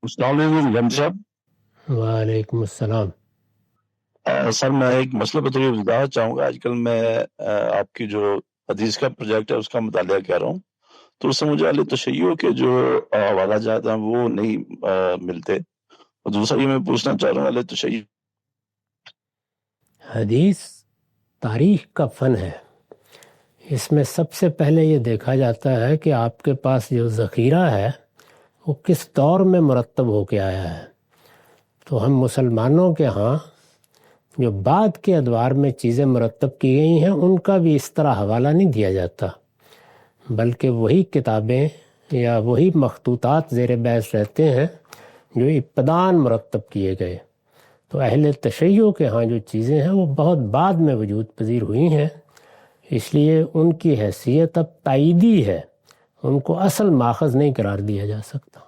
अस्सलाम वालेकुम जम साहब। वालेकुम अस्सलाम। सर मैं एक मसले पर थोड़ी वजाहत चाहूँगा। आजकल मैं आपकी जो हदीस का प्रोजेक्ट है उसका मुतालिया कर रहा हूँ, तो उससे मुझे अहले तशय्युअ के जो हवाला जात हैं वो नहीं मिलते। और दूसरा ये मैं पूछना चाह रहा हूँ, अहले तशय्युअ हदीस तारीख का फ़न है। इसमें सबसे पहले ये देखा जाता है कि आपके पास जो ज़ख़ीरा है वो किस दौर में मुरतब होके आया है। तो हम मुसलमानों के यहाँ जो बाद के अदवार में चीज़ें मुरतब की गई हैं उनका भी इस तरह हवाला नहीं दिया जाता, बल्कि वही किताबें या वही मखतूतात ज़ेर बहस रहते हैं जो इब्तदान मुरतब किए गए। तो अहले तशय्युअ के यहाँ जो चीज़ें हैं वो बहुत बाद में वजूद पजीर हुई हैं, इसलिए उनकी हैसियत अब तायीदी है, उनको असल माखज़ नहीं करार दिया जा सकता।